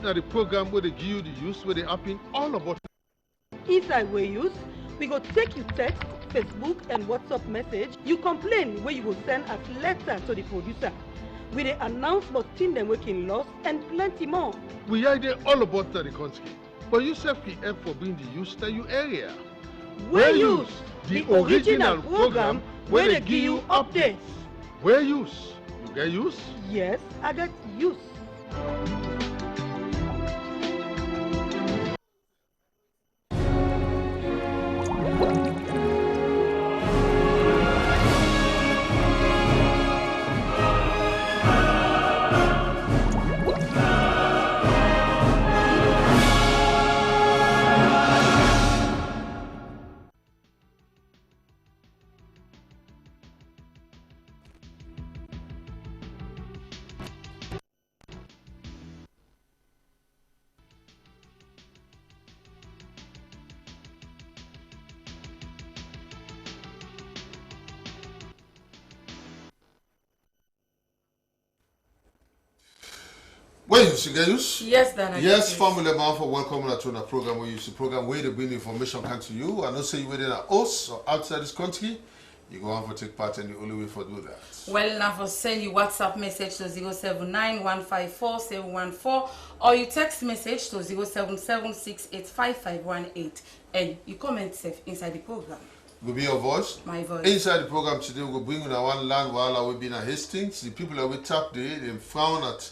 now the program where they give you the use, where they happen all about. Inside we use, we go take you text, Facebook and WhatsApp message. You complain where you will send as letter to the producer. We dey announce about things them working lost and plenty more. We idea all about the country, but you self can help for being the use that you area. We use the original program where they give you updates. Where use? You get use? Yes, I got use. Well, you get use? Yes, Dana. Yes, family man for welcome to the program where you see program where the bring information come to you. I know say you within us or outside this country, you go on for take part and the only way for do that. Well, now for send you WhatsApp message to 079-154-714 or you text message to 077-685-518 and you comment safe inside the program. Will be your voice. My voice. Inside the program today, we'll bring you one land while we've been at Hastings. The people that we tap there, they found at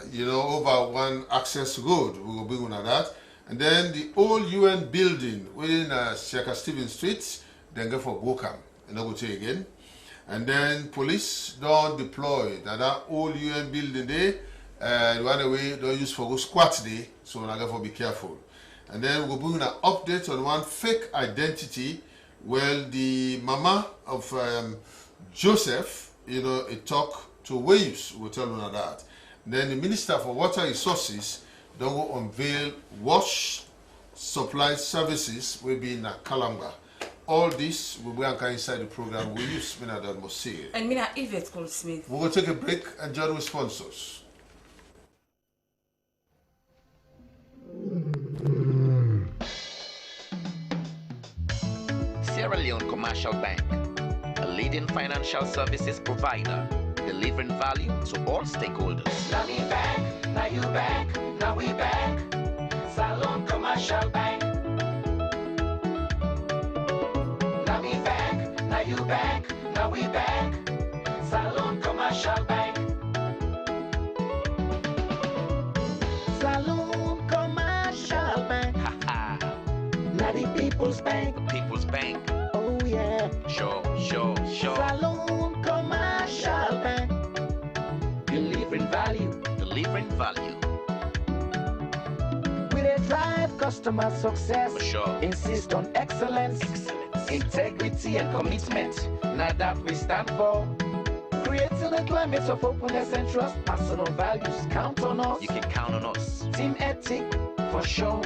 over one access road. We will bring on that. And then the old UN building within Shaka Stevens Street, then go for Bokam. And I go to again. And then police don't deploy that old UN building there. Right away, don't use for squat there. So I got to be careful. And then we'll bring an update on one fake identity. Well, the mama of Joseph, it talk to Waves. We'll tell you that. Then the Minister for Water Resources don't go unveil wash supply services will be in Kalamba. All this will be inside the program. We use Mina that must see. And Mina Yvette Goldsmith. We will take a break and join with sponsors. Sierra Leone Commercial Bank, a leading financial services provider, delivering value to all stakeholders. Now me back, now you back, now we back. Salon Commercial Bank. Now me back, now you back, now we back. Salon Commercial Bank. Salon Commercial Bank. Now the People's Bank. The People's Bank. Oh yeah. Sure. Salon Commercial Bank. Delivering value. Delivering value. We dey drive customer success. For sure. Insist on excellence. Integrity and commitment. Now that we stand for. Creating a climate of openness and trust. Personal values. Count on us. You can count on us. Team ethic. For sure.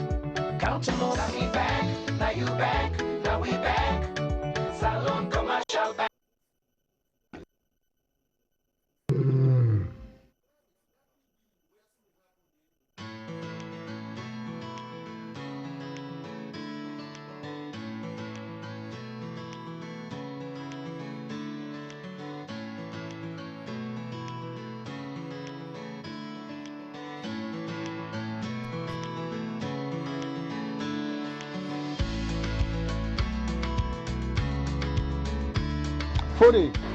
Count on us. Now we back. Now you back. Now we back. Salon Commercial Bank.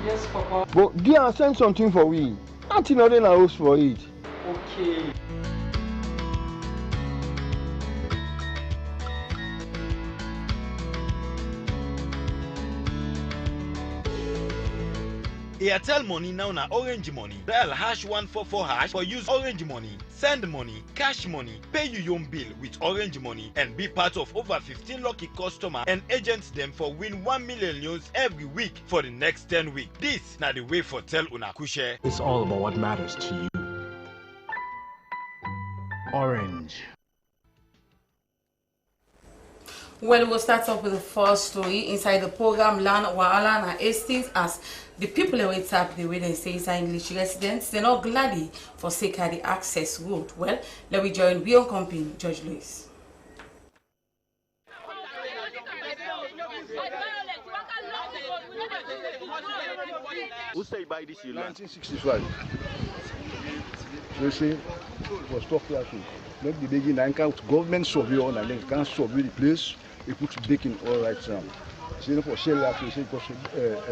Yes, Papa. But dear, send something for we. Nothing other than a host for it. Okay. Airtel money now na orange money. Dial #144# for use orange money. Send money, cash money, pay your own bill with orange money and be part of over 15 lucky customers and agents them for win 1 million news every week for the next 10 weeks. This na the way for Tel Unakushe. It's all about what matters to you. Orange. Well, we'll start off with the first story inside the program Land Wahala and Hastings as the people who tap the way they say inside English residents, they're not gladly for sake of the access road. Well, let me join we on company, George Lewis. Who said by this? 1965. So you see, it was tough here too. Make the beginning, I can't government survey on and then can't survey the place. We put baking all right now. So for sale after say because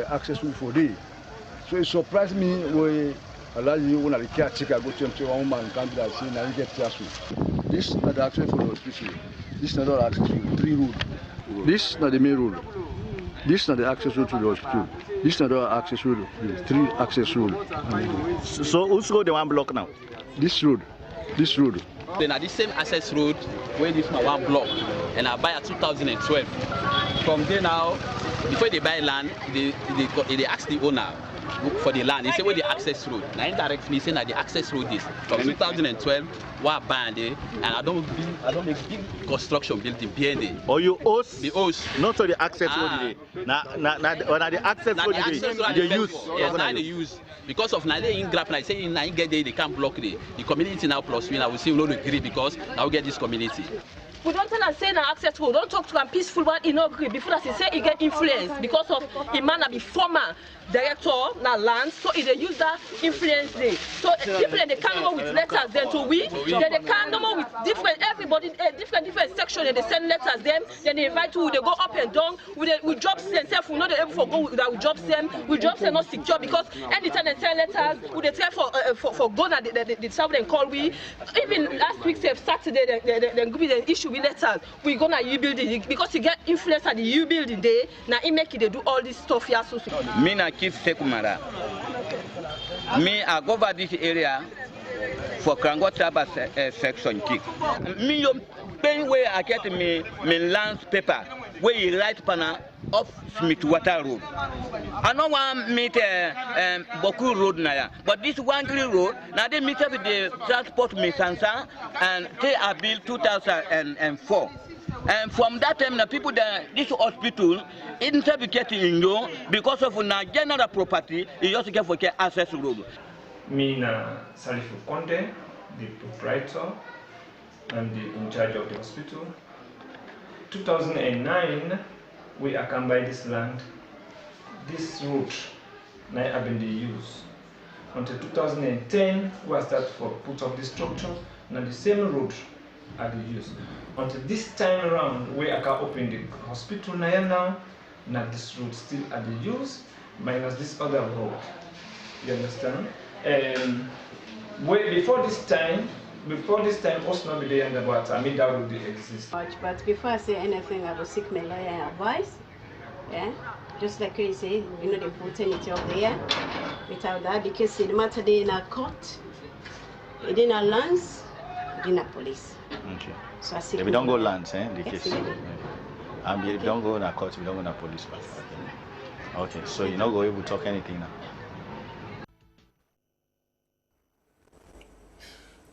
access for day. So it surprised me when allow you when the caretaker go to one man can't be that say now you get classroom. This is not the access for the hospital. This is not the access to 3 road. This is not the main road. This is not the access road to the hospital. This is not the access road. 3 access road. So who's go the one block now? This road. This road. Then at the same access road where this one block, and I buy at 2012. From there now, before they buy land, they ask the owner for the land. They say where the access road. Now indirectly saying that the access road is from 2012. What band there, and I don't make big construction building behind it. Or you host the host, not to the access road. Now the access road they use. Yes, now they use. Because of now they in grab like say now get there they can't block the community now plus we now will see we don't agree because now we get this community. We don't tell and say now access road. Don't talk to a peaceful one in no agree before that he say he get influence because of a man be former director now land so he they use that influence there. So people they can't go with letters then to we then they can't go with different everybody different section and they send letters them then they invite you they go up and down we jobs themselves we know they able for go with our jobs them we jobs are not secure because anytime they send letters we they try for go na the south and call we even last week Saturday then give me the issue with letters we gonna U building because he get influence at the U building there now he make it they do all this stuff here so Keep Sekumara. Me, I go over this area for Krango Traba section kick. Me, you pay where I get me land paper where you write panel off Smith Water Road. I don't want meet Boku Road now, but this one green road now they meet up with the transport Misansa and they are built 2004. And from that time, the people that this hospital instead of getting in you because of na general property, you just get for access road. Me na Salifu Konde, the proprietor and the in charge of the hospital. 2009, we can buy this land. This road now have been the use. Until 2010, we start for put up the structure. Now the same road are the use. Until this time around, we can open the hospital now. Now this road still at the use, minus this other road. You understand? Before this time, also not be there and about I mean that would exist. But before I say anything, I will seek my lawyer advice. Yeah, just like you say, you know the opportunity of the year. Without that, because the matter they in a court, it in a lands, it in a police. Okay. So I see. If we don't go lands, the yes, case. And we don't go in a court, we don't go in a police. Okay, so you're not going to talk anything now.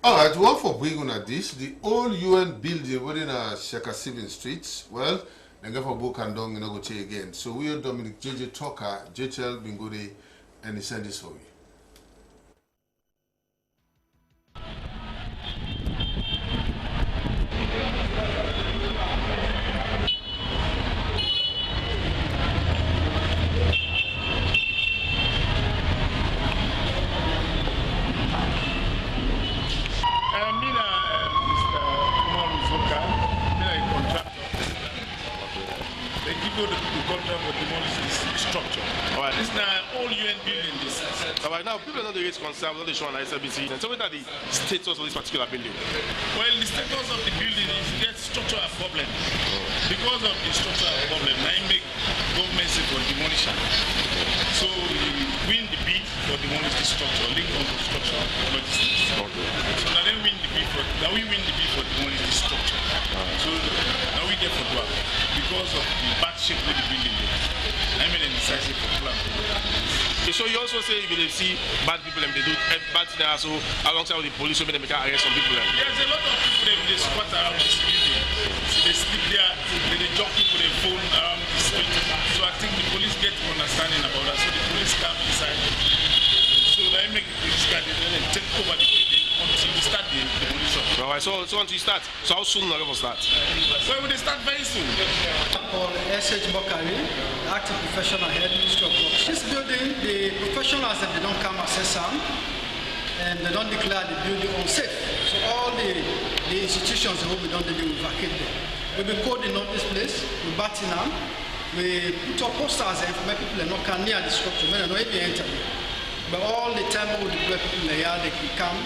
Alright, one for bringing at this, the old UN building within Shaka 7 Street, well, they go for book and dong, you know, go check again. So we are Dominic JJ Talker, JTL Bingode, and he sent this for you. Now, people are not the concerned, not the show on SBC. And tell me that the status of this particular building. Well, the status of the building is get structural problem. Because of the structural problem, I make government say for demolition. So we win the bid for demolish the structure, link on construction logistics. So now then win the bid for demolish the structure. So now we get for work because of the bad shape of the building. I mean, decisive for plan. So you also say if you see bad people and they do bad things also alongside with the police, so they can arrest some people. There's a lot of people they squat around this building. So they sleep there, they jump understanding about that. So the police come inside. So they make the police car, then take over the building until we start the demolition. Alright, so until you start, so how soon are you going to start? So we start very soon. Called S.H. Bokari, active professional head Ministry of Works. This building, the professionals that they don't come assess them, and they don't declare the building unsafe. So all the institutions that we don't do, we vacate them. We've been coding up this place, we batten them, we put up posters and make people not come near the structure, men not even enter. But all the time we deploy people in the yard, they can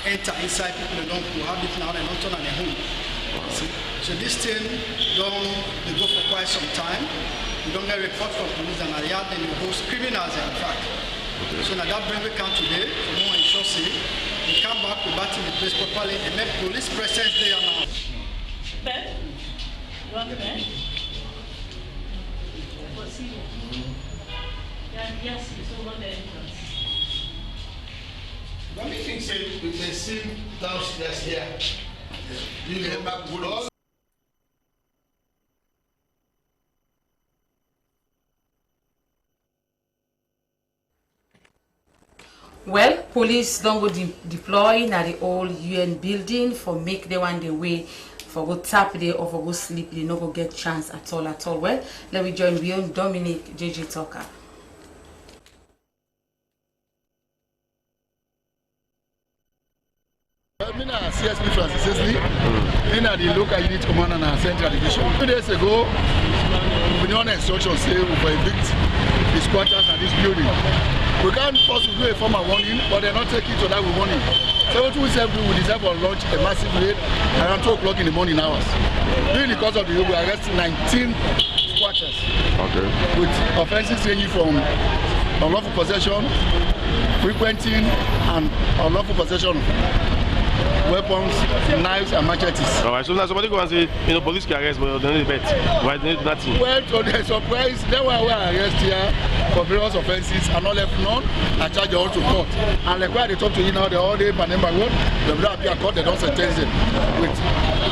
enter inside, people that don't cohabit now, they don't turn on their home. So this thing they go for quite some time. We don't get report from police and the yard, then we host criminals in fact. Okay. So now that brings we come today, for more in Chelsea, we come back, we battle the place properly, and make police presence there now. Ben? You want the Ben? Yes, it's over the entrance. Let me think, say, we can see downstairs here. You get back good all. Well, police don't go deploy na the old UN building for make the one the way for go tap there or for go sleep. They no go get chance at all. Well, let me join William Dominic JJ Talker. I'm CSP Francis Cecily, in the local unit commander and central division. 2 days ago, we on instruction say we will evict the squatters and this building. We can't possibly do a formal warning, but they're not taking to that warning. So what we said, we will deserve to launch a massive raid around 2 o'clock in the morning hours. During the course of the day, we arrested 19 squatters with offenses ranging from unlawful possession, frequenting, and unlawful possession weapons, knives, and machetes. Alright, so now somebody go and say, police can arrest, but they need bet. Why they need nothing? Well, to their surprise, they were arrested here for various offences and not left none. I charge them all to court. And like where they talk to you now, they all day by number one, they will appear court, they don't sentence them. With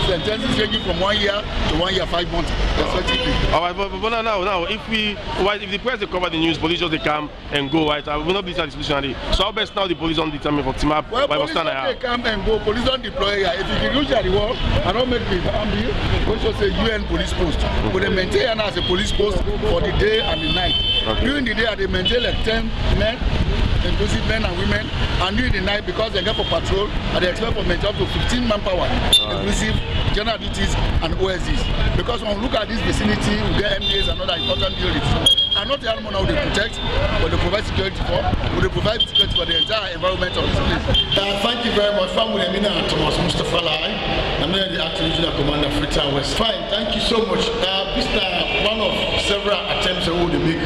sentences ranging from 1 year to 1 year, 5 months, respectively. Alright, but now, if the press they cover the news, police just they come and go, right? We will not be satisfied. So how best now the police don't determine for team up? Well, police don't come and go. Police don't deploy here. If you can use the war, I don't make the army, we should say UN police post. But they maintain as a police post for the day and the night. Okay. During the day, they maintain like 10 men, inclusive men and women, and during the night, because they get for patrol, and they expect for maintain up to 15 manpower, inclusive general duties and OSDs. Because when we look at this vicinity, we get MDAs and other important buildings. And not the animal now they protect, but they provide security for, but they provide security for the entire environment of this place. Thank you very much. Family, I'm Thomas Mustafa Lai. I'm the acting regional commander of Freetown West. Fine, thank you so much. This is one of several attempts that we will make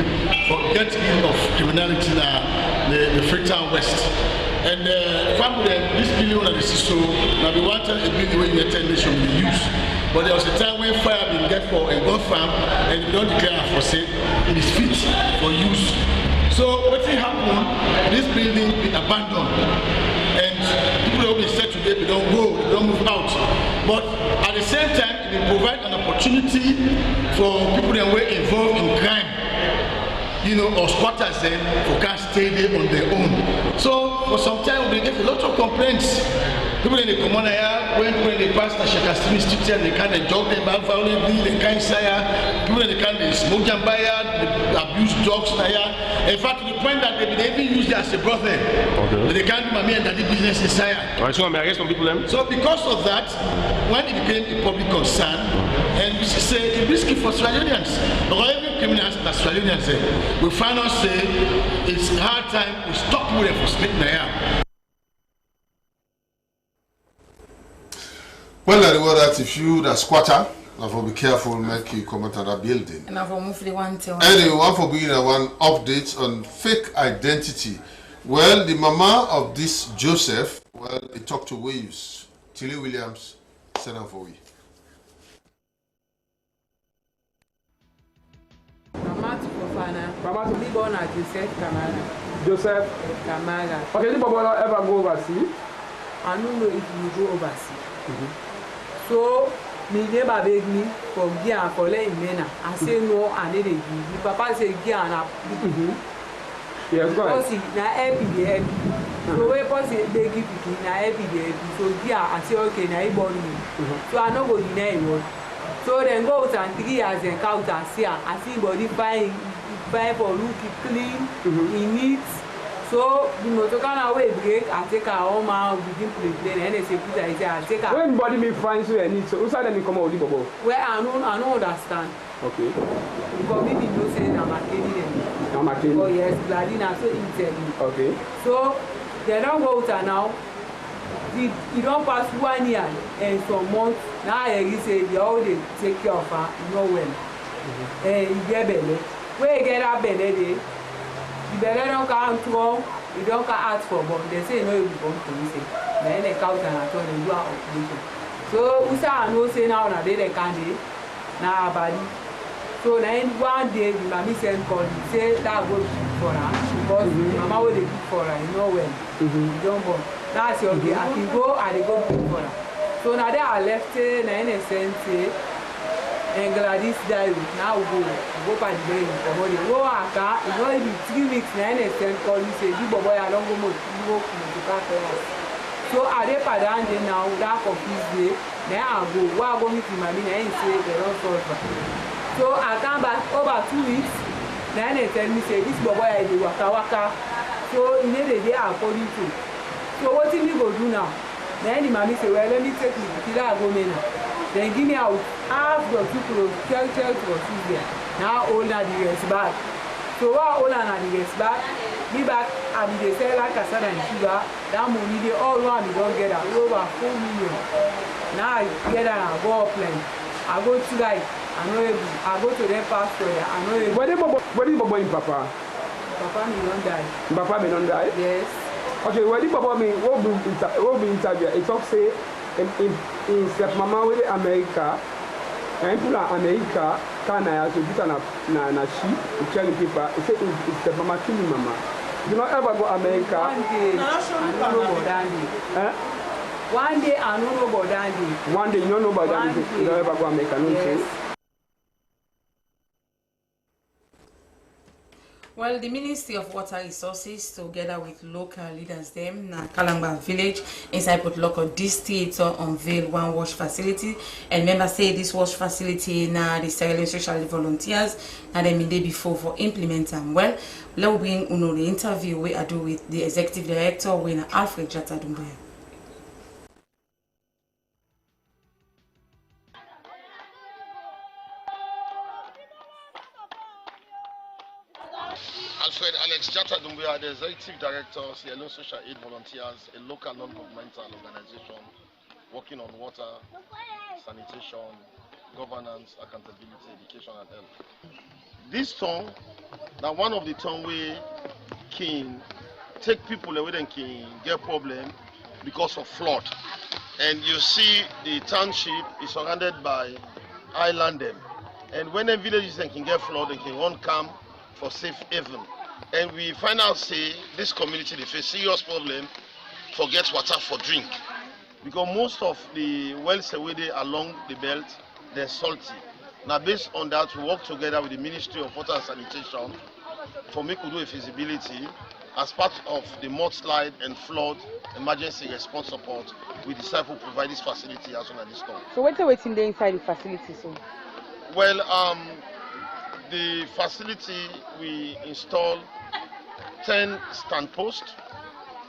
for getting rid of criminality in the Freetown West. And family, this building is so now we wanted a building where United Nations will use. But there was a time when fire been get for a gun farm and we don't declare for sale. It is fit for use. So what happened? This building be abandoned, and people will be said today they don't go, they don't move out. But at the same time, it will provide an opportunity for people that were involved in crime, or squatters then who can't stay there on their own. So for some time we get a lot of complaints. People in the common area, when they pass the Shakastini street here, they can't jog them back violently, they can't say, people in the can't smoke and buy, they abuse dogs here. In fact, to the point that they even use it as a brother. Okay. They can't do mommy and daddy business in Saya. Alright, so I'm arresting some people then? So because of that, when it became a public concern, and we say it's risky for Sierra Leoneans, because every criminals that Sierra Leoneans say, we find out say it's hard time to stop with them for sleeping there. Well, I know that if you the squatter, I will be careful, make you come out of that building. And I will move the one to anyway, one for being one update on fake identity. Well, the mama of this Joseph, well, he talked to Waves. Tilly Williams, send her for you. Mama to be born as Joseph Kamara. Joseph Kamara. Okay, did Bobo ever go overseas? I don't know if you go overseas. So me neighbor beg me for gear and for letting me. I say no, I need a give. The papa say gear and I. Yes, go ahead. Because na help the help. So when person beg you pikin, na help the help. So gear I say okay, na he born me. So I no go deny you. So then go out and 3 years and count and see her. I see body fine for look clean, he neat. So the motor can away break, I take her home and begin play. Then they say put her I take her. When body me find so and need so who said me come out the bubble? Well, I don't understand. Okay. Because maybe no say I'm a Kenyan. I'm a Kenyan. Oh yes, Gladina so intelligent. Okay. So they don't go out now. You don't pass 1 year and some months. Now you say they all they take care of her, you know when. And you get belly. Where you get that belly, the belly don't come strong, you don't come ask for but they say no you come to me say. Then they count and I told them do an operation. So we say I know say now they can't do now body. So then one day the mommy send call me say that go for her because mama will they give for her, you know when. You don't go. Now I say okay, I can go and they go give for her. So now they are left na innocent and Gladys died. Now we go by the day for money. Go aka, you know if 3 weeks na innocent call me say you boy I don't go more to car so I dey padan dey now that confused day. Then I go where I go meet my mommy and say they don't solve her. So I come back over 2 weeks. Then they tell me say this boy I dey waka. So he need a day according to. So what did we go do now? Then the mommy say, well, let me take you till I go now. Then give me out half the 2 clothes, tell to us here. Now all na the rest back. So what all na the rest back? Be back and they sell like cassava and sugar. That money they all want me don't get that over 4 million. Now I get that and go up plan. I go to like I know I go to them pastor there. I know Where did Bobo in Papa? Papa me don't die. Papa me don't die? Yes. Okay, where did Papa me what be interview? It talk say in step mama with America and people in America can I to get na sheep to carry paper. It say in step mama kill mama. You not ever go America? One day I don't know about that. One day I don't know about that. One day you don't know about that. You don't ever go America, no yes. Well, the Ministry of Water Resources, together with local leaders, them na Kalangba village inside Port Loko district, unveil one wash facility. And members say this wash facility na the Sierra Leone social volunteers na them in day before for implement them. Well, let's bring the interview we are do with the executive director, when Alfred Jata Dumbuya. Alfred Alex Jata Dumbuya, the Executive Director, Sierra Leone Social Aid Volunteers, a local non-governmental organization working on water, sanitation, governance, accountability, education and health. This town, now one of the town we can take people away and can get problem because of flood. And you see the township is surrounded by island them. And when the villages can get flood, they can run camp for safe haven. And we find out say this community they face serious problem for get water for drink. Because most of the wells away there along the belt, they're salty. Now based on that, we work together with the Ministry of Water and Sanitation for make we do a feasibility as part of the mudslide and flood emergency response support. We decide to provide this facility as soon as this time. So what's waiting there inside the facility, so? Well, the facility we install 10 stand posts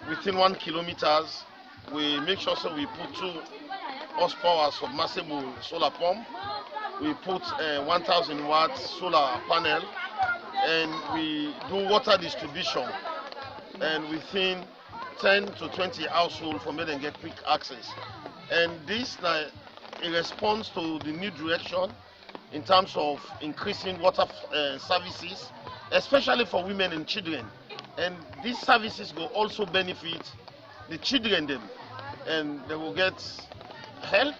within 1 kilometer. We make sure so we put 2 horsepower submersible solar pump. We put 1,000 watt solar panel, and we do water distribution. And within 10 to 20 households for me to get quick access. And this in response to the new direction in terms of increasing water services, especially for women and children. And these services will also benefit the children them, and they will get help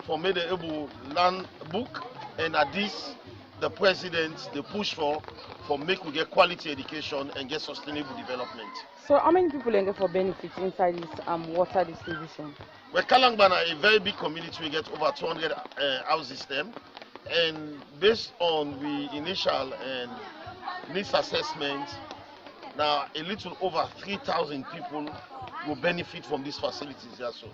for me to able learn book. And at this, the president they push for for make we get quality education and get sustainable development. So how many people get for benefits inside this water distribution? Well, Kalangbana, a very big community, we get over 200 houses them, and based on the initial and needs assessment, now a little over 3,000 people will benefit from these facilities also.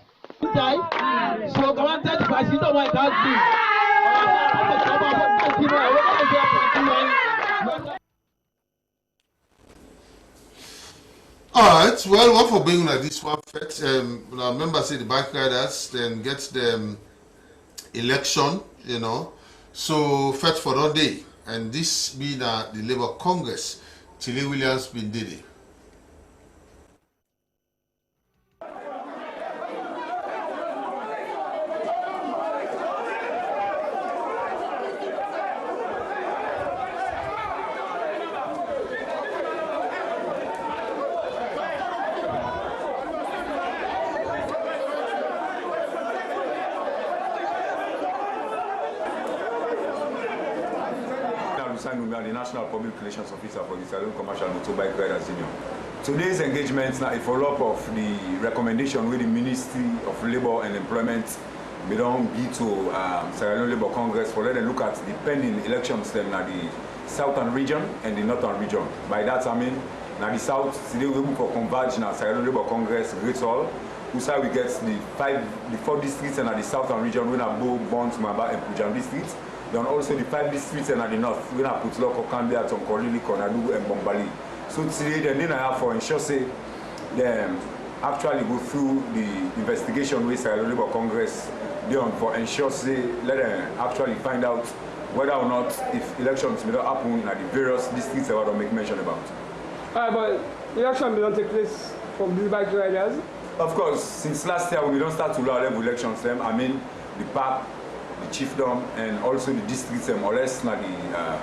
All right. Well, one for bringing like this one first. Remember, say the bike riders then get the election, you know. So first for all day, and this be the Labour Congress. Tilly Williams been did it. The National Public Relations Officer for the Salon Commercial Motorbike Riders Union. Today's engagement is a follow-up of the recommendation with the Ministry of Labour and Employment we don't give to Sierra Leone Labour Congress for let them look at the pending elections then at the southern region and the northern region. By that I mean now the south today we able for converge in Sierra Leone Labour Congress Great Hall. Usai we get the 4 districts and at the southern region we have Bo, Bond, Maba and Pujam districts. Then also the 5 districts and at the north, we have Putloko, Kambia, Tonkolili, Konadu, and Bombali. So today, the then I have for ensure say them actually go through the investigation with Sierra Leone Labour Congress beyond for ensure say let them actually find out whether or not if elections may not happen at the various districts I want to make mention about. But election will not take place from these bike riders? Of course, since last year we don't start to allow level elections them. I mean the park, the chiefdom and also the districts more or less now the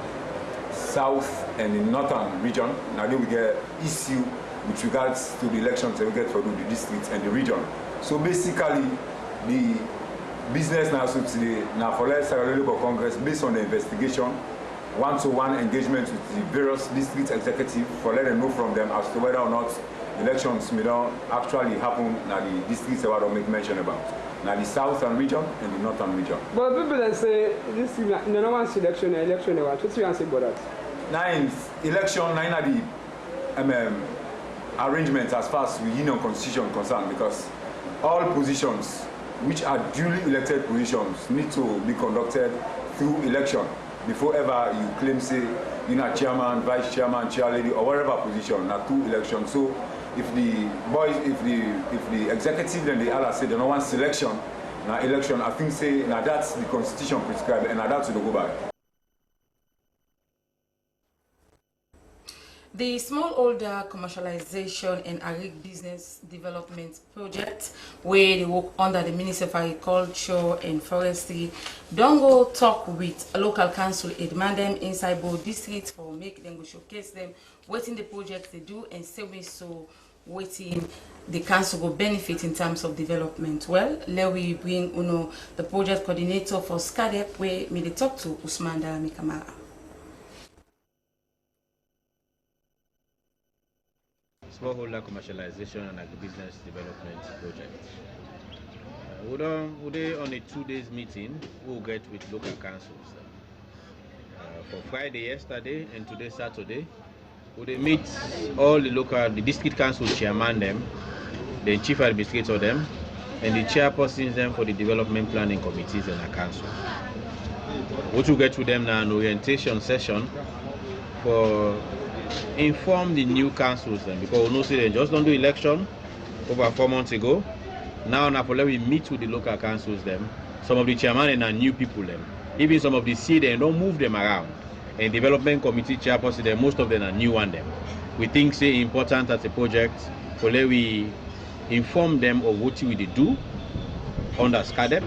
south and the northern region. Now we get issue with regards to the elections that we get for the districts and the region. So basically the business now so today now for Sierra Leone Labour Congress based on the investigation, one-to-one engagement with the various district executives for let them know from them as to whether or not elections may not actually happen now the districts I want to make mention about. Now the southern region and the northern region. But people that say this is no one's election, what do you say about that? Now in election, now the arrangement as far as the union constitution concerned, because all positions which are duly elected positions need to be conducted through election before ever you claim say you know chairman, vice chairman, chairlady or whatever position now through election. So if the executive then the other say they don't want selection, now election, I think say now that's the constitution prescribed and now that's to go back. The smallholder commercialization and agri-business development project, where they work under the Ministry of Agriculture and Forestry, don't go talk with a local council and demand them inside both districts for make them go showcase them waiting the project they do and say we so waiting the council will benefit in terms of development. Well, let we bring the project coordinator for SCADEP where me they talk to Usman Darami Kamara. Smallholder commercialization and agribusiness development project. We're on a 2 days meeting we'll get with local councils. For Friday yesterday and today Saturday, we meet all the district council chairman them, the chief administrator them, and the chairpersons them for the development planning committees in our council. What we get to them now an orientation session for inform the new councils then, because we know say they just don't do election over 4 months ago. Now we meet with the local councils them, some of the chairman and new people them, even some of the C they don't move them around. And development committee chairperson them, most of them are new one them. We think say important as a project for let we inform them of what we do under SCADEP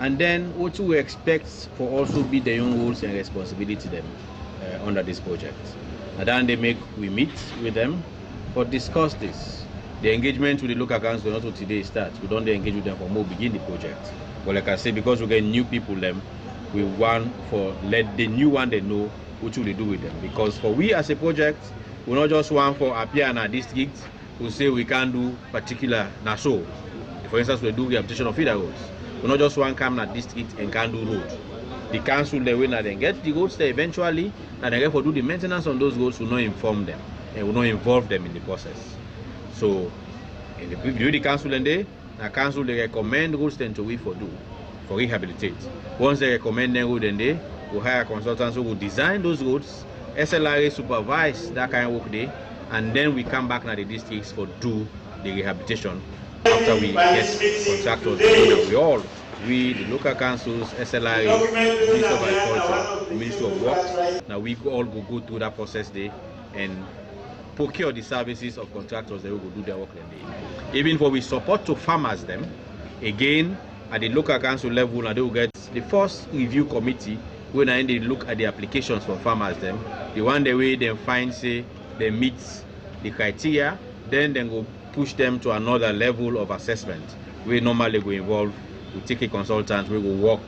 and then what we expect for also be their own roles and responsibility them under this project. And then we meet with them for discuss this. The engagement with the local council not to today start. We don't engage with them for more begin the project. But like I say, because we get new people them, we want for let the new one they know which will they do with them. Because for we as a project, we not just want for appear in our district who say we can't do particular naso. For instance, we do rehabilitation of feeder roads. We not just want come in our district and can't do road. The council they will not then get the roads there eventually, and then for do the maintenance on those roads will not inform them and will not involve them in the process. So in the council and the council they recommend roads then to we for do for rehabilitate. Once they recommend them road, then they will hire consultants who will design those roads, SLRA supervise that kind of work there, and then we come back to the districts for do the rehabilitation after we get contractors. We, the local councils, SLRA, Ministry of Agriculture, Ministry of Works, now we all go through that process there and procure the services of contractors that will do their work then. Even for we support to farmers them, again, at the local council level, and they will get the first review committee when they look at the applications for farmers them. The one the way they find say they meet the criteria, then they go push them to another level of assessment. We normally go involve, we take a consultant, we will work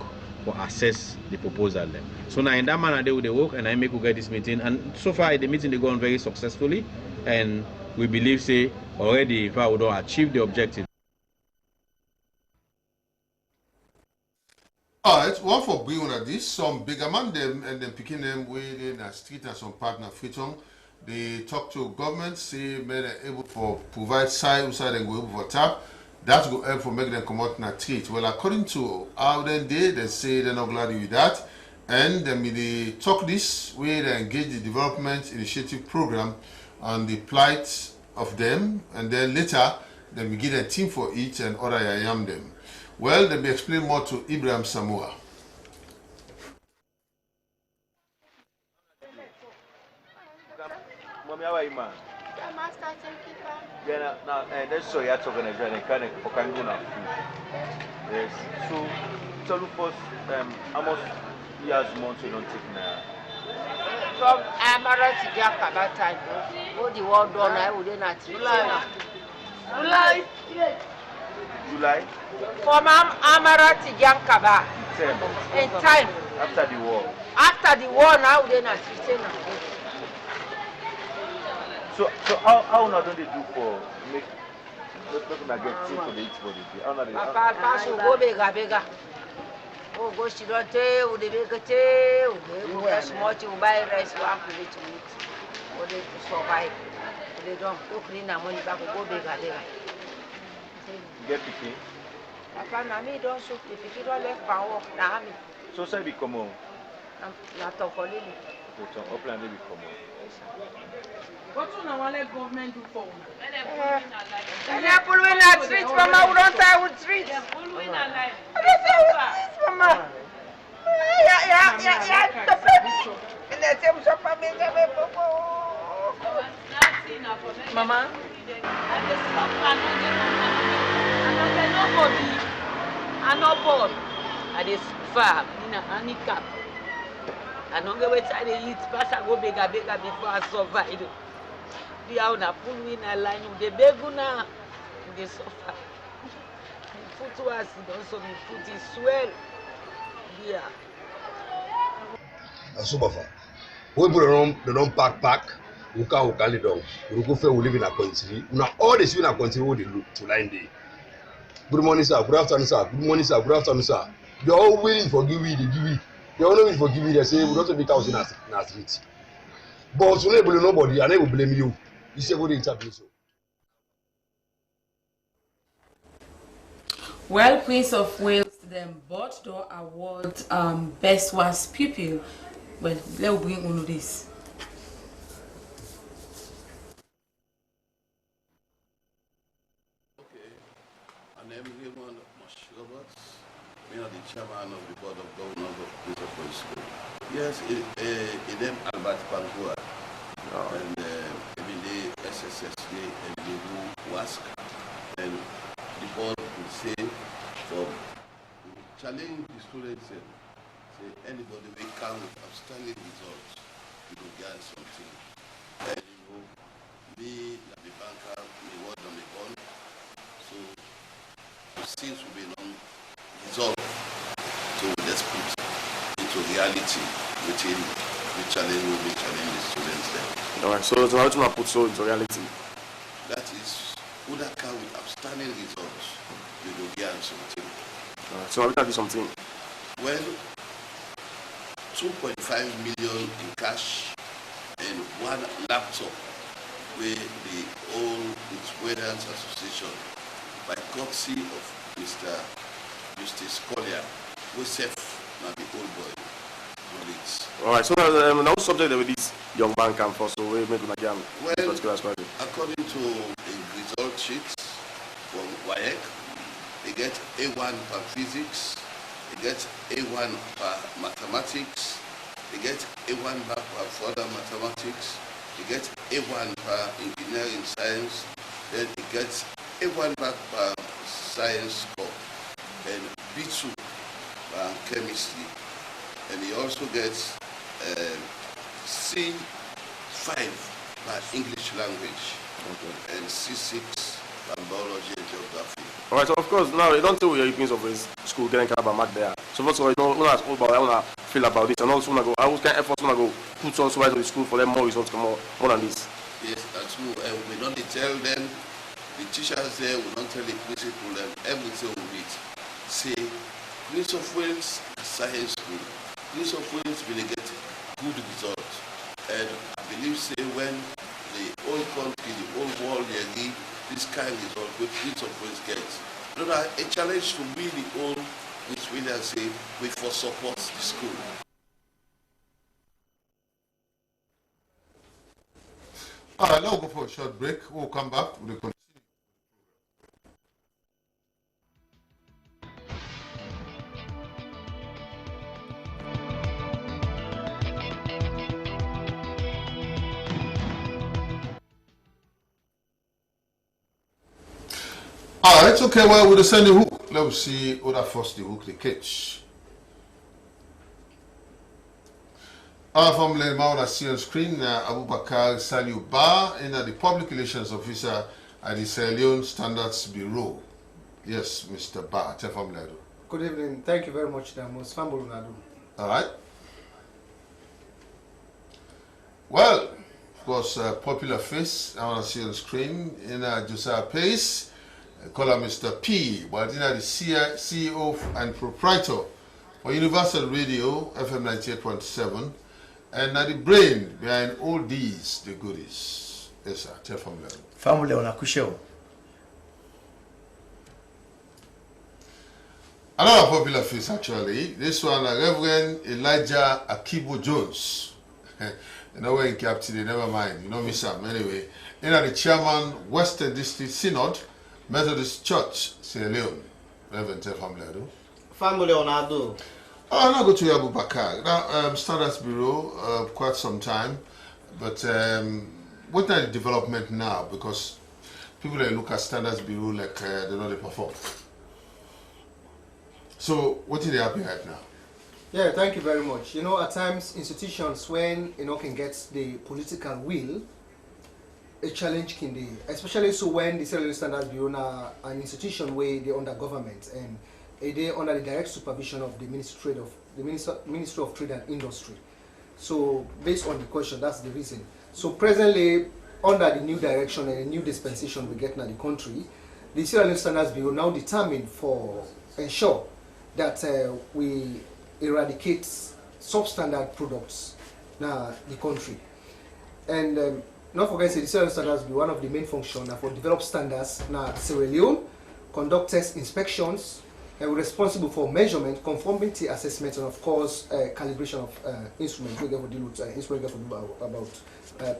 for assess the proposal them. So now in that manner they will work, and I make we get this meeting, and so far the meeting they go on very successfully, and we believe say already if I would achieve the objective. Alright, one for bringing at this, some bigger man them and then picking them within a street and some partner freedom. They talk to government, say men are able to provide side and go able for tap. That will help for making them come out in a treat. Well, according to how they say they're not glad with that. And then they talk this way, they engage the development initiative program on the plight of them, and then later they begin a team for each and other yam them. Well, let me explain more to Ibrahim Samoa. Mommy, how are you, man? Yeah, now, that's so you're talking about the kind of Okanguna food. Yes, so tell us how much years, months you don't take now. From Amaranth to Jakaba time, what the world done, I wouldn't have July? From Amaranth to Jakaba. In time. After the war. After the war, now they not So how not don't they do for make not get sick for the eat for the day? How not they? Papa, so go bega. Oh, go she don't tell, would they make a tail? They go as much you buy rice, one plate to eat. Or they survive. They don't go clean and money back, go bega. Get picking. Papa, na me don't shoot the picky don't left for work. Now me. So say become home. Not to follow me. But on upland they become home. What do you want the government do for you? They're pulling that street, Mama. We don't tie with streets. They're pulling that line. We don't tie with streets, Mama. Yeah. The baby. And that's him. So, Mama. I'm not bored. I just farm in a handicap. I don't go outside and eat, pass I go bigger before I survive. The owner pull me in a line with the beguna, they suffer. Foot was also me foot is swell. Yeah. So buffer. We put the non pack. We can't it down. We go for we live in a country. Now all this in a country we look to line day. Good morning, sir. Good afternoon, sir. Good morning, sir. Good afternoon, sir. They are all waiting for give it. They are not waiting for give it. They say we don't be cows in our street. But we don't blame nobody, and I will blame you. You say what interview so. Well, Prince of Wales them both do award best was pupil. Well, let's bring on this. The chairman of the board of governors of Prince of Wales School. Yes, it named Albert Pangua, and even the SSSA and the WASC, and the board will say for challenge the students and say anybody will come with outstanding results, you will get something. And me, the banker, me word on the bond, so since we've been on resolve to let's put into reality within we challenge the students there. Alright, so now to put so into reality. That is, Udaka with outstanding results, we will get something. Alright, so now we can do something. Well, 2.5 million in cash and 1 laptop where the old Veterans Association, by courtesy of Mr. Justice Collier, we save now the old boy. Alright, so now subject with this young man come for, so we make a game. Well, according to the result sheets from WAEC, they get A1 per physics, they get A1 per mathematics, they get A1 per further mathematics, they get A1 per engineering science, then it gets A1 per science score, then B2 per chemistry, and he also gets C5 by English language, and C6 by biology and geography. Alright, so of course now you don't tell your opinions of his school getting kind of a mark there. So first of all, you know, I want to feel about this, and also when I go, I was kind of effort when I go put some supervisor to the school for them more results, more than this. Yes, that's true. We don't tell them, the teachers there will not tell the principal and everything will be say, Prince of Wales Science School. Prince of Wales will get good results. And I believe say when the whole country, the whole world they give this kind of result with Prince of Wales gets. You know, a challenge to be the whole which William say we for support the school. Alright, now we'll go for a short break. We'll come back with the continue. Alright, okay, well, with the send the hook, let's see what that first the hook they catch. Our family member that see on screen, Abubakar Saliu Ba, the public relations officer at the Sierra Leone Standards Bureau. Yes, Mr. Ba, tell family. Good evening. Thank you very much, Damos. Alright. Well, of course, popular face, I want to see on screen, Josiah Pace. Call her Mr. P, but the CEO and proprietor for Universal Radio, FM 98.7, and the brain behind all these, the goodies. Yes, sir. Tell family. Family on Akusheo. Another popular face, actually. This one, Reverend Elijah Akibo Jones. You know, we're in captivity, never mind. You know, miss him. Anyway, the chairman, Western District Synod, Methodist Church, Sierra Leone. Reverend, tell family. Family on Ado. I'll now go to Abubakar. Now, Standards Bureau, quite some time, but what are the development now? Because people that look at Standards Bureau like they know they perform. So, what are they happy right now? Yeah, thank you very much. You know, at times institutions when can get the political will, a challenge can be, especially so when the Sierra Leone Standards Bureau now an institution where they under government and they under the direct supervision of the Ministry of Trade and Industry. So based on the question, that's the reason. So presently, under the new direction and the new dispensation we get in the country, the Sierra Leone Standards Bureau now determined for ensure that we eradicate substandard products in the country. And not forget, the Sierra Leone Standards Bureau, one of the main functions for develop standards in Sierra Leone, conduct test inspections, and we're responsible for measurement, conformity assessment, and of course calibration of instruments. We get to deal with instruments about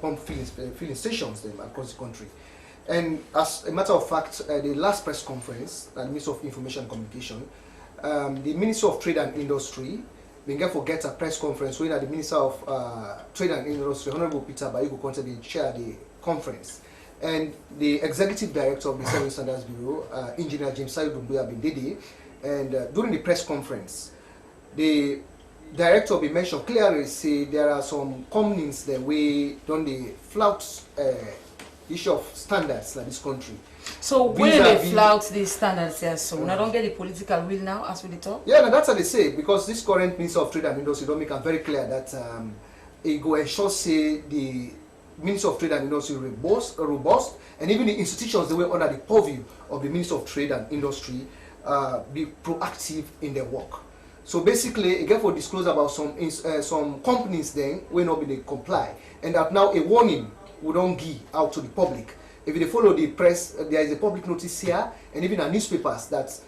pump filling stations across the country. And as a matter of fact, the last press conference at the Ministry of Information and Communication, the Minister of Trade and Industry, we get a press conference where the Minister of Trade and Industry, Honorable Peter Bayigo Conte, chair the conference. And the Executive Director of the Sierra Leone Standards Bureau, Engineer James Dumbuya Bindidi, and during the press conference, the Director be mentioned clearly say there are some companies that we don't flout issue of standards in this country. So when they flout these standards here, so I don't get the political will now as we talk? Yeah, no, that's what they say, because this current Minister of Trade and Industry don't make it very clear that it go ensure say the Ministry of Trade and Industry robust, and even the institutions that were under the purview of the Ministry of Trade and Industry be proactive in their work. So basically, again, for disclose about some companies then will not be they comply, and that now a warning we don't give out to the public. If they follow the press, there is a public notice here, and even in newspapers that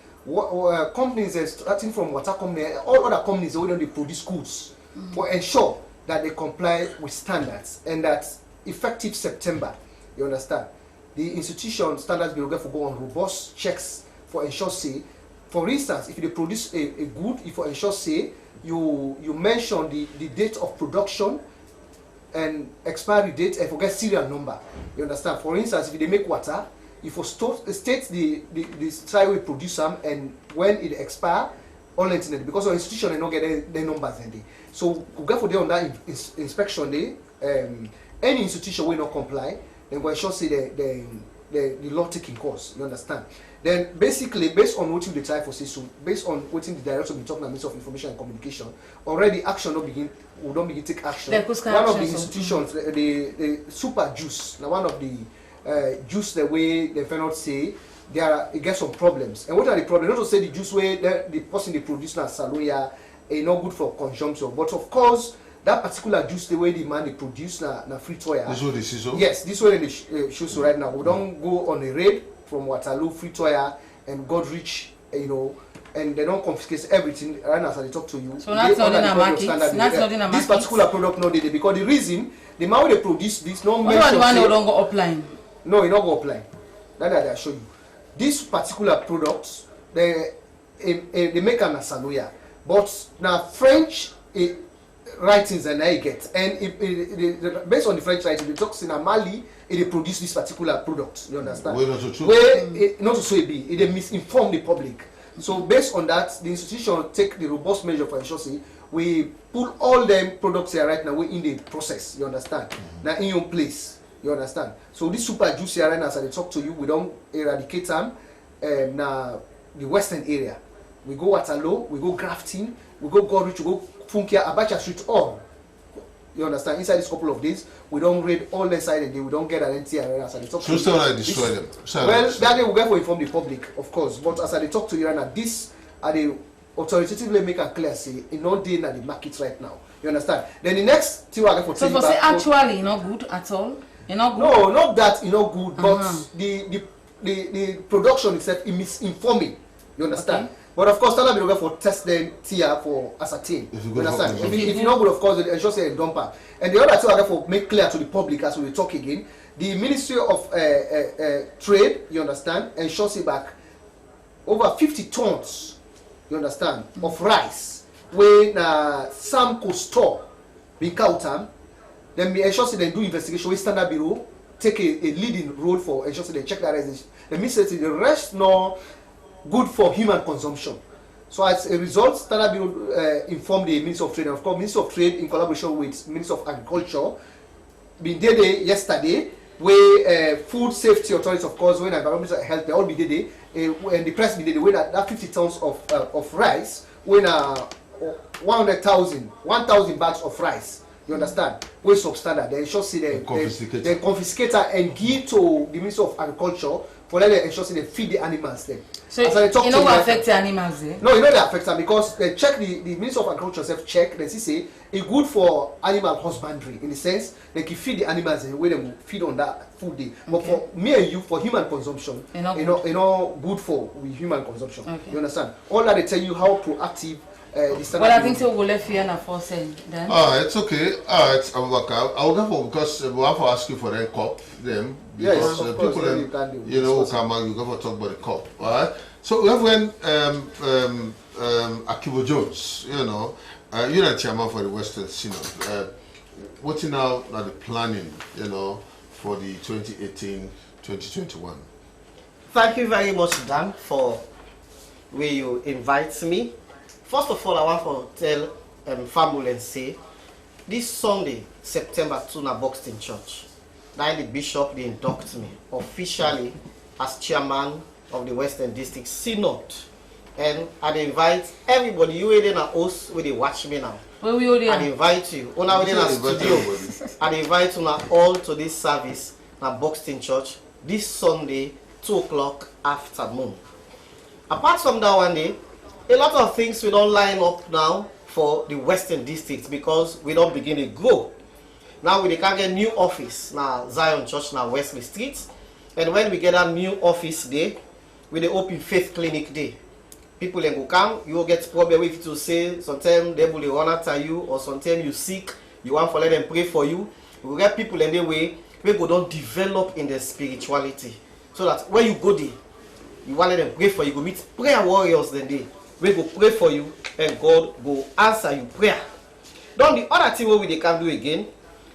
companies starting from water company, all other companies that don't produce goods, will ensure that they comply with standards, and that effective September, you understand, the institution standards bureau for go on robust checks for ensure say, for instance, if they produce a good, if for ensure say you mention the date of production and expiry date and forget serial number, you understand. For instance, if they make water, if you state the style we produce them and when it expire on internet, because our institution they not get their numbers in there. So we go for them on that inspection day. Any institution will not comply, then we ensure say the law taking course. You understand? Then basically, based on what you try for say, so based on what in the direction we talking about Ministry of Information and Communication, already action will don't begin take action. One of the institutions, the super juice, now one of the juice the way they cannot say it gets some problems. And what are the problems? Not to say the juice way the person they produce now saloya is not good for consumption, but of course that particular juice the way the man they produce na free toya. This is what this is. Yes, this way they show so right now. We don't go on a raid from Waterloo, Free Toya, and Godrich, you know, and they don't confiscate everything right now as I talk to you. So that's not in a market. This particular product no did because the reason the man they produce this no mention. The one no longer offline. No, it not go offline. That I show you. This particular product they make an Asaloya, but now French writings and I get, and based on the French writing, they talk in Mali. They produce this particular product, you understand? Where not to true. Not to say it be, they misinform the public. So based on that, the institution take the robust measure for ensuring we pull all them products here right now we in the process, you understand? Now in your place, you understand? So this super juice here right now, as I talk to you, we don't eradicate them now the western area. We go Waterloo, we go Grafton, we go Godrich, we go Funkia, Abacha Street, all. You understand? Inside this couple of days, we don't raid all the side and we don't get an entire area. So still like destroy them. Well, that day we get to inform the public, of course. But as I talk to you right now, this are the authoritatively make a clear say in not dealing at the market right now. You understand? Then the next thing I get for so for say actually not good at all. You're not good. No, not that you're not good, but the production itself is misinforming. You understand? Okay. But of course, standard will go for test them tier for ascertain. You understand? If you not good, of course, they ensure say a dumper. And the other two are therefore make clear to the public as we talk again. The Ministry of Trade, you understand, ensures back over 50 tons, you understand, of rice when some could store being counted. Then we ensure they do investigation with Standard Bureau, take a leading role for ensure they check that rest. The ministry the rest no good for human consumption. So as a result, Standard Bureau informed the Ministry of Trade, and of course, Ministry of Trade in collaboration with Ministry of Agriculture, been there yesterday, where Food Safety Authority, of course, when environmental health, they all be there, and the press be there, when that 50 tons of rice, when 1,000 bags of rice. You understand? Way substandard. They ensure see they confiscate and give to the Ministry of Agriculture for them to ensure they feed the animals there. So you know what affect the animals there? No, you know they affect them because they check the Ministry of Agriculture self check. They say it's good for animal husbandry in the sense they can feed the animals and where they feed on that food day. But for me and you, for human consumption, you know good for human consumption. Okay. You understand? All that they tell you how proactive. Well, I think so. We'll let you know for saying then. It's okay. It's Abubakar. I will go because we have to ask you for the cup. Them because yes, people then, you know will come and you go for talk about the cup. All right. So we have when Akibo Jones, you know, you're the chairman for the Western Synod. What's now the planning, you know, for the 2018-2021? Thank you very much, Dan, for where you invite me. First of all, I want to tell family and say, this Sunday, September 2, na Buxton Church, that the bishop they induct me officially as chairman of the Western District Synod and I invite everybody. You waiting a host with the watch me now. Where we all I invite you. Una waiting a studio. I invite you all to this service at Buxton Church this Sunday, 2 o'clock afternoon. Apart from that one day, a lot of things we don't line up now for the Western District because we don't begin to grow. Now we can get new office now Zion Church now Wesley Street, and when we get a new office day, we the open faith clinic day. People then go come, you will get problem with to say sometimes they will run after you, or sometimes you sick, you want to let them pray for you. We will get people in the way we go don't develop in their spirituality, so that when you go there, you want to let them pray for you. Go meet prayer warriors then they we go pray for you and God go answer you prayer. Then the other thing we can do again,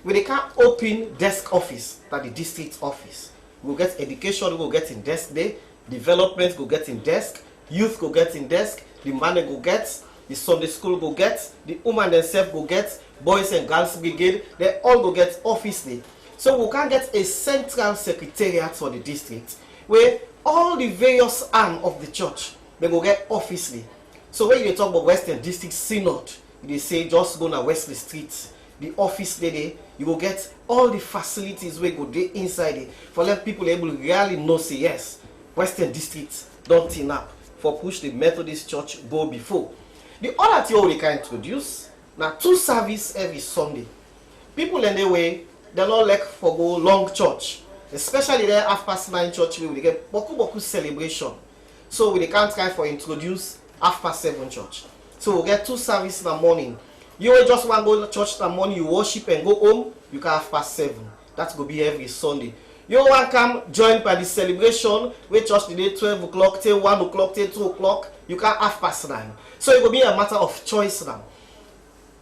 we can open desk office at the district office. We'll get education, we'll get in desk day, development go get in desk, youth go get in desk, the man go get, the Sunday school go get, the woman themselves go get, boys and girls brigade, they all go get office day. So we can get a central secretariat for the district where all the various arms of the church they go get office day. So when you talk about Western District Synod, they say just go to Wesley Street, the office day, you will get all the facilities where go there inside it for let people able to really know say yes, Western District don't turn up for push the Methodist Church go before. The other thing we can introduce now 2 service every Sunday. People in the way they don't like for go long church, especially there 9:30 church where we get boku celebration. So we can try for introduce 7:30 church. So we'll get 2 services in the morning. You will just want to go to church in the morning, you worship and go home, you can 7:30. That's going to be every Sunday. You want to come join by the celebration, we church today 12 o'clock till 1 o'clock till 2 o'clock, you can 9:30. So it will be a matter of choice now.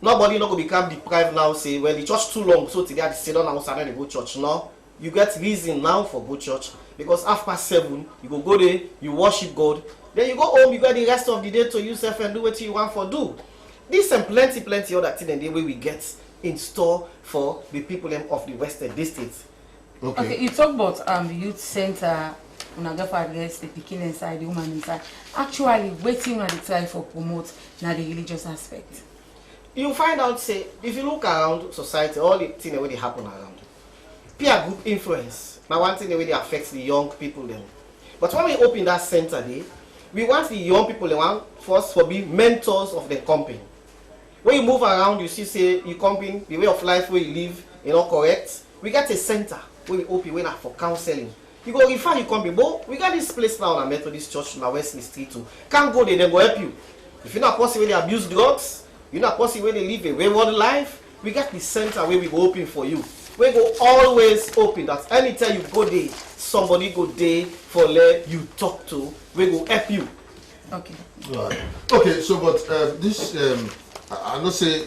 Nobody not going to become deprived now, say, well, the church too long, so today I sit down and I go church. No, you get reason now for go church, because 7:30, you go there, you worship God, then you go home, you got the rest of the day to yourself and do what you want for do. This and plenty other things and the way we get in store for the people of the Western District. Okay, you talk about youth center, una go for address the pikin inside, the woman inside. Actually, waiting on the try for promote now the religious aspect. You find out, say, if you look around society, all the things that they happen around, peer group influence. Now one thing the way they affect the young people them. But when we open that center day, we want the young people they want first to be mentors of the company. When you move around, you see, say, you company, the way of life where you live, you know, correct. We got a center where we open where for counseling. You go refer you company, but we got this place now in a Methodist Church in Wesley Street too. Can't go there, they go help you. If you're not possible they abuse drugs, you're not possible where they live a wayward life, we got the center where we go open for you. We go always open that anytime you go there, somebody go there for let you talk to, we go help you. Okay. Right. Okay, so but this I not say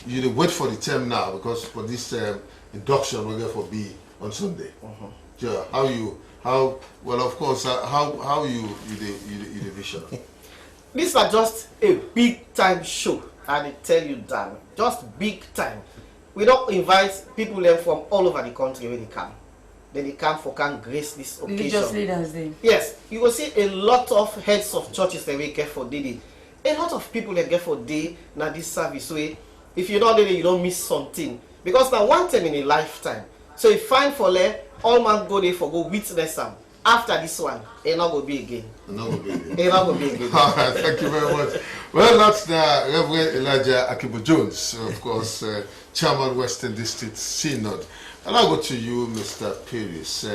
you wait for the term now because for this induction we're going for be on Sunday. Yeah, well of course how you the vision. These are just a big time show, and I tell you that just big time. We don't invite people there from all over the country when they come. Then they come for can grace this occasion. Religious leaders then. Yes, you will see a lot of heads of churches that we get for day. A lot of people that get for day now this service way. If you don't do it, you don't miss something. Because now one time in a lifetime. So if fine for let all man go there for go witness them. After this one, it not go be again. It not go be again. All right, thank you very much. Well, that's the Reverend Elijah Akibo Jones, of course, Chairman Western District Synod. And I'll go to you, Mr. Paris.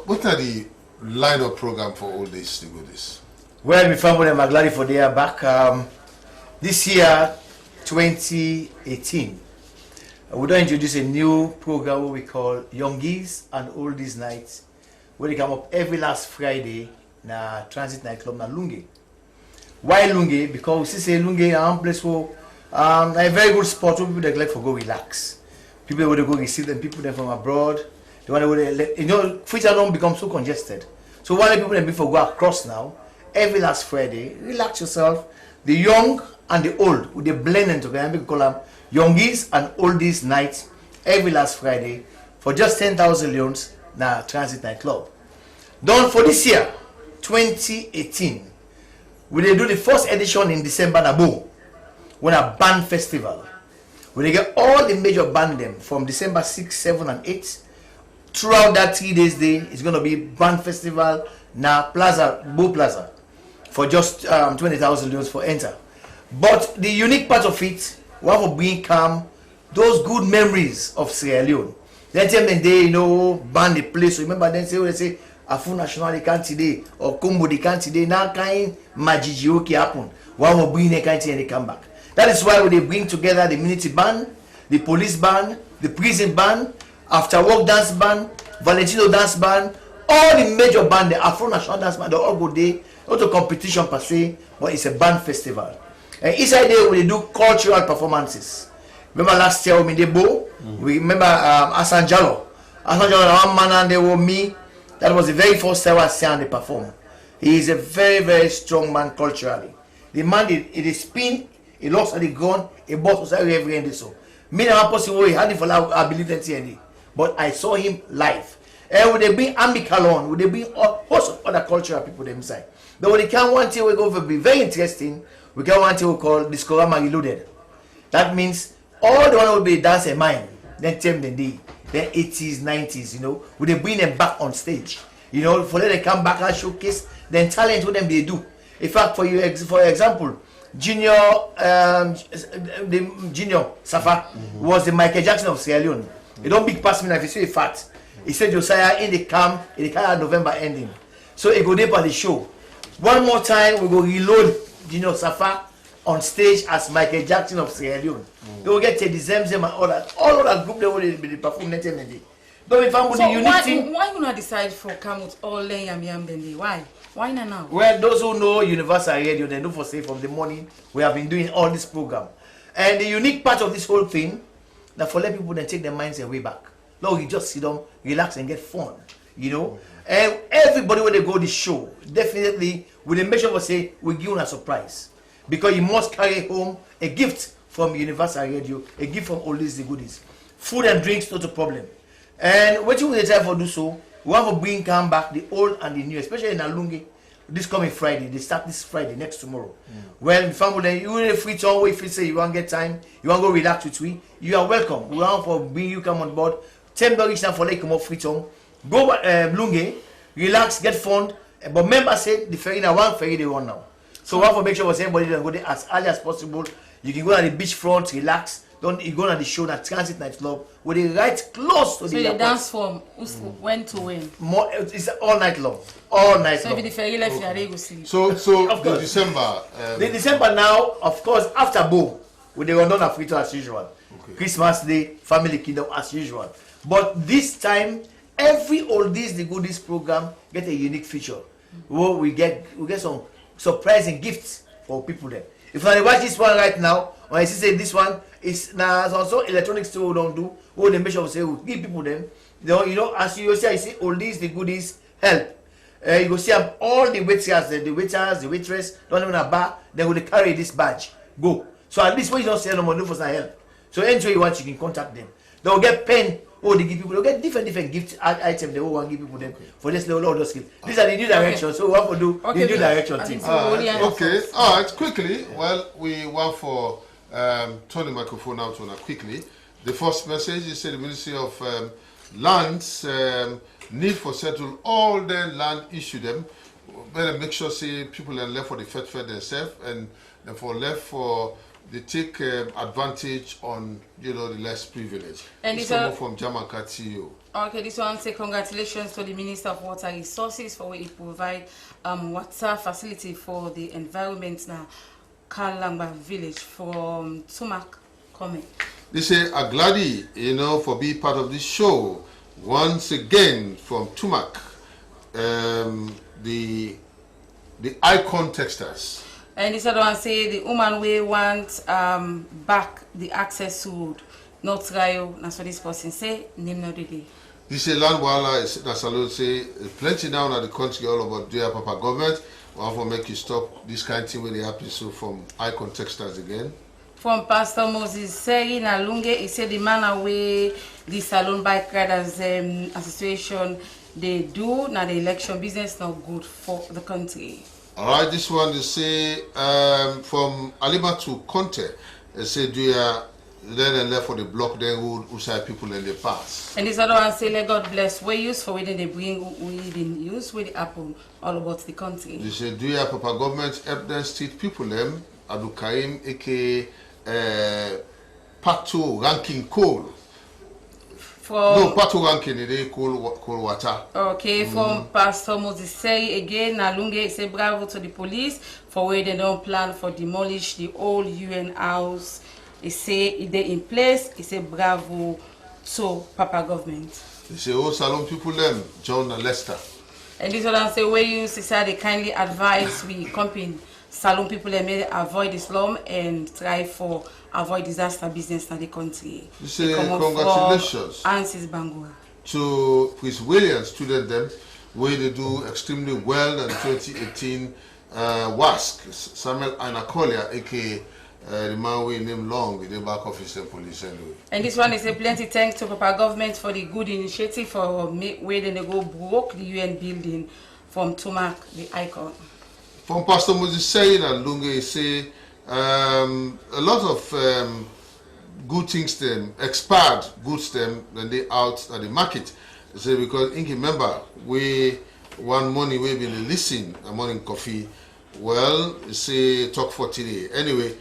What are the line-up program for all these goodies? Well, my family and my glad for they are back. This year, 2018, we don't introduce a new program what we call Youngies and Oldies Nights, where they come up every last Friday na Transit Nightclub na Lunge. Why Lunge? Because we say Lunge is a place where a very good spot where people that like for go relax. People want to go receive them, people from abroad. They want to, you know, Future don't become so congested. So while people that before go across now, every last Friday, relax yourself. The young and the old, with the blending together, we call them Youngies and Oldies Nights every last Friday for just 10,000 leons na Transit Nightclub. Done for this year, 2018. We dey do the first edition in December na Bo. When a band festival. We get all the major band them from December 6, 7, and 8. Throughout that 3 days day, it's gonna be band festival na Plaza, Bo Plaza, for just 20,000 euros for enter. But the unique part of it, we have to bring calm those good memories of Sierra Leone. Then tell them they ban the place. So remember then say Afu National they can't today or Kumbo they can't today. Now kind majiji happen. We have to bring the kind and they come back. That is why they bring together the military band, the police band, the prison band, after work dance band, Valentino dance band, all the major band, the Afro National dance band, they all go there. Not a competition per se, but it's a band festival. And inside there we do cultural performances. Remember last year we made Bo? We remember Asan Jallo. Asan Jallo, one man and they were me. That was the very first time I saw him perform. He is a very, very strong man culturally. The man it is spin, he lost at the gun, he bought us every end so. Me and my person he had it for I believe that TND. But I saw him live. And would they bring Amicalon, would they bring all sorts of other cultural people inside. But when they can one thing we go to be very interesting, we can one thing we call Discorama Reloaded. That means all the one will be dancing mine, then tell them then 80s, 90s, would they bring them back on stage, for them to come back and showcase then talent what them they do. In fact, for example, Junior Safa was the Michael Jackson of Sierra Leone. He don't big pass me if you see a fact. He said Josiah in the camp November ending. So he go there for the show. One more time we go reload Junior Safa on stage as Michael Jackson of Sierra Leone. They will get to the Zemzem and all that group they will be performing next day. But if I'm so why you not decide for come with all yam then why? Why not now? Well, those who know Universal Radio, they know for say from the morning we have been doing all this program. And the unique part of this whole thing, that for let people then take their minds way back. No, you just sit down, relax and get fun. And everybody when they go this show, definitely with the make sure say we give you a surprise. Because you must carry home a gift from Universal Radio, a gift from all these goodies. Food and drinks, not a problem. And what you will try for do so, we have to bring come back the old and the new, especially in Alungi. This coming Friday, they start this Friday, next tomorrow. Well, family, you will free to if you say you want to get time, you want to go relax with me, you are welcome. We want to bring you come on board. $10 now for like come up free to go Lunge, relax, get fun. But remember, say the ferry now one ferry they want now. So we have to make sure everybody can go there as early as possible. You can go to the beachfront, relax. Don't you go to the show that Transit Night Club with the right close to the airport. So the dance from when to when? More, it's all night long. All night long. So if the ferry left here, they go sleep. So the December. The December now, of course, after Bo, we run down Africa as usual. Okay. Christmas Day, Family Kingdom as usual. But this time, every oldies the goodies program get a unique feature. Where we get some surprising gifts for people there. If I watch this one right now, or I see say this one is now also electronics still don't do, what they make sure say we give people them. As you see, I see all these the goodies help. You go see all the waiters, the waitress, don't even a bar, they will carry this badge. Go. So at least when you don't say no more, look for some help. So anything you want, you can contact them. They will get pen. They give people. They get different gift items. They will want to give people them for this level of those skills. These are the new direction. So we want to do the new direction thing. Okay. All right. Quickly. Well, we want for turn the microphone out on quickly. The first message is the Ministry of Lands need for settle all the land issue them. Better make sure say people are left for the fed themselves and therefore left for they take advantage on the less privileged. And it's from Jamaica CEO. Okay, this one say congratulations to the Minister of Water Resources for what he provide water facility for the environment now. Kalamba village from Tumak comment. They say Agladi, for being part of this show. Once again from Tumak, the icon texters. And this other one say the woman we want back the access road, not Rayo. That's what this person say. Name no day. This is land wala is Nasalon say plenty down at the country all about dear Papa government. We have to make you stop this kind of thing when they happen. So from icon texters again. From Pastor Moses Seri Nalunge, he said the man away the Salon Bike Riders Association they do now the election business not good for the country. All right, this one they say from Alima to Conte. They say do you then and left for the block then who side people in the past. And this other one say let God bless we use for when they bring we didn't use with the apple all about the country. They say do you have Papa government help them street people them Adu Karim aka Pato ranking coal. No, Pato ranking they coal water. Okay, from Pastor Moses say again Nalunge say bravo to the police for where they don't plan for demolish the old UN house. He say it they in place. He say bravo to Papa government. They say oh Salon people them John and Lester. And this one say where you say they kindly advise we company Salon people they may avoid the slum and try for avoid disaster business in the country. You say congratulations Ansis Bangura to Chris Williams student them where they do extremely well in 2018 WASC Samuel Anakolia aka the man we name long with the back office and police anyway. And this one is a plenty thanks to Papa government for the good initiative for where they go broke the UN building from to mark the icon. From Pastor Moses saying and Lunge say a lot of good things them expired goods them when they out at the market. They say because in remember we one money we been listen a morning coffee. Well say talk for today. Anyway.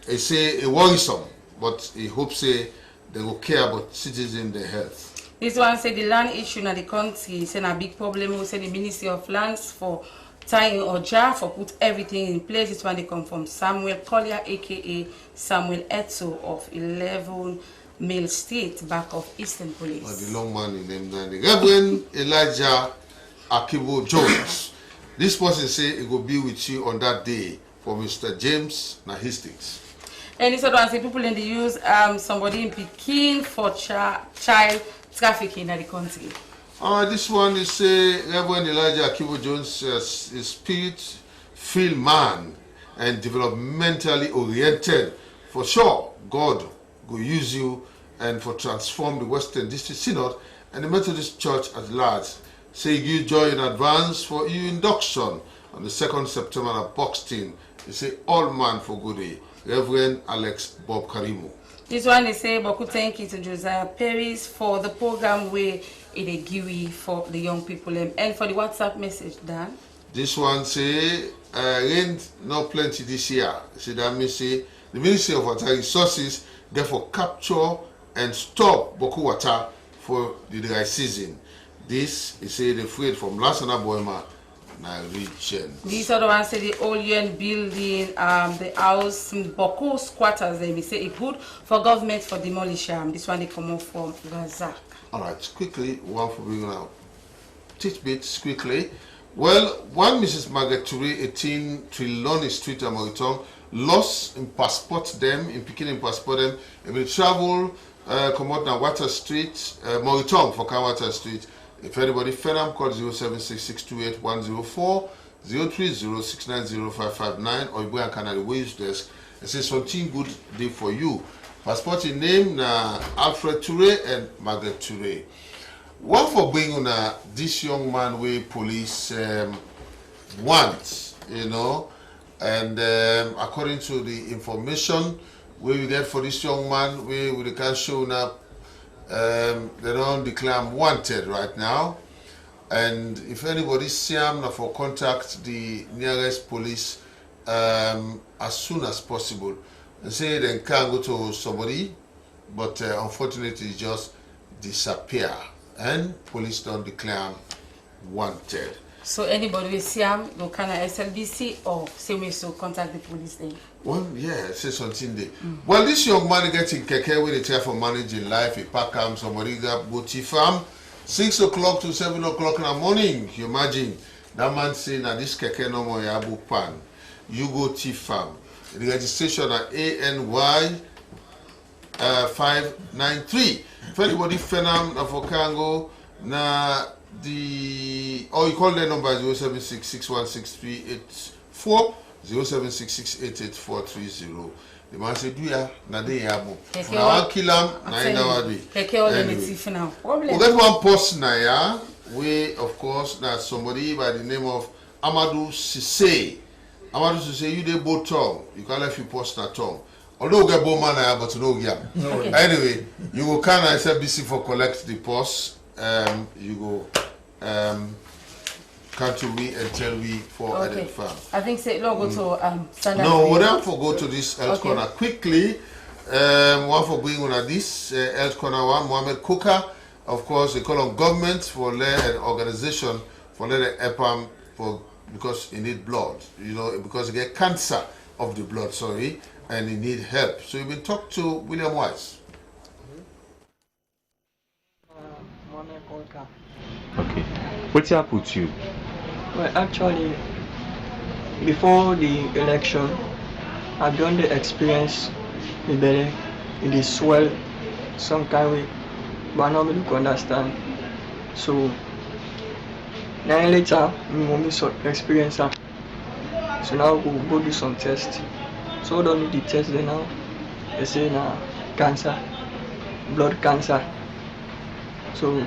They say it worrisome, but he hopes say they will care about citizens' their health. This one say the land issue in the country is a big problem. We say the Ministry of Lands for tying or jar for put everything in place. This one they come from Samuel Collier, aka Samuel Eto of 11 Mill Street, back of Eastern Police. Oh, the long man in name the Reverend Elijah Akibo Jones. This person say it will be with you on that day for Mr. James Hastings. And this other one say people in the use somebody in Pekin for child trafficking in the country. This one is say Reverend Elijah Akibo Jones is spirit-filled man and developmentally oriented. For sure, God will use you and for transform the Western District Synod and the Methodist Church at large. Say you joy in advance for your induction on the 2nd September at Buxton. They say all man for good day. Reverend Alex Bob Karimu. This one they say Boku thank you to Josiah Paris for the program where it a giveaway for the young people and for the WhatsApp message, Dan. This one say rain not plenty this year. See that means say the Ministry of Water Resources therefore capture and stop Boku water for the dry season. This is say the freight from Lasana Boema. These other ones say the old UN building, the house, Boko squatters, they say it's good for government for demolition. This one they come off from Razak. Alright, quickly, one for bringing out tidbits quickly. Well, one Mrs. Margaret Touré, 18 Trelawney Street, Moriton, lost in passport them, in picking in passport them, and will travel, come out now Water Street, Moriton for Water Street. If anybody FedAm call 0766281104 030690559 or Ibu Canada Wage Desk and say something good day for you. Passport in name na Alfred Touré and Margaret Touré. One for bringing this young man where police want, you know, and according to the information we get for this young man, we can show now. They don't declare him wanted right now, and if anybody see him, for contact the nearest police as soon as possible and say they can go to somebody, but unfortunately just disappear and police don't declare him wanted. So anybody will see him, go kind of SLBC or same way so contact the police then. Well, yeah, say something there. Well, this young man getting keke with the try for managing life. He pack him, somebody got go tea farm, 6 o'clock to 7 o'clock in the morning. You imagine that man saying that this keke no more ya book pan. You go tea farm. The registration at ANY 593. If anybody fenam for Kango na the or you call the number 0766163884. 0766888430. The man said, "Do ya na de yabo. Na kilam na inawadi." We get one post na ya. We of course that somebody by the name of Amadou Sisse. I want to say you did both tongue. You can't let you post that tongue. Although we get both man, but no yeah. Okay. Anyway, you go can SFBC for collect the post. You go come to me and tell me for Okay. farm. I think say no go to standard. No, we don't for go to this health Okay. corner quickly. One for bring on this health corner one, Mohammed Kuka. Of course, they call on government for an organization for let EPAM for because he need blood, you know, because he get cancer of the blood, sorry, and he need help. So you've been talked to William Wise. Okay. What's happened to you? Well, actually, before the election, I've done the experience with the swell some kind way, but I don't really understand. So, then later, my mommy saw experience. So now we go do some tests. So we don't need the test then now. They say na cancer, blood cancer. So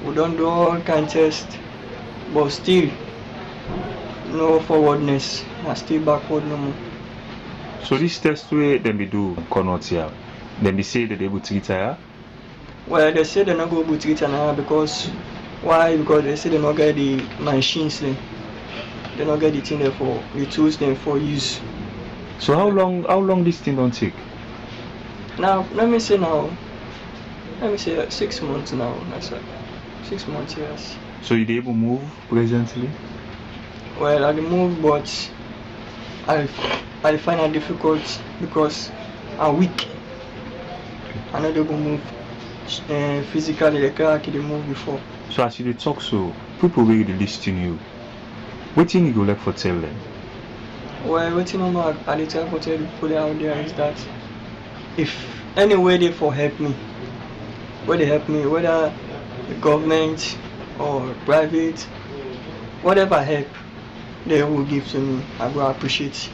we don't do all kind of tests, but still no forwardness. I still backward no more. So this test where then they do cannot here. Then they say that they will treat her. Well, they say they're not going to treat her now because why? Because they say they not get the machines then. They not get the thing there for the tools then for use. So how long this thing don't take? Now let me say 6 months now. That's right. 6 months, yes. So you able to move presently? Well, I move, but I find it difficult because I'm weak. I'm not able to move physically like I could move before. So as you talk, so people will really listen you. What thing you go like for tell them? Well, what you know, I try to tell the people out there is that if any way they for help me, whether they help me, whether the government or private, whatever help they will give to me, I will appreciate.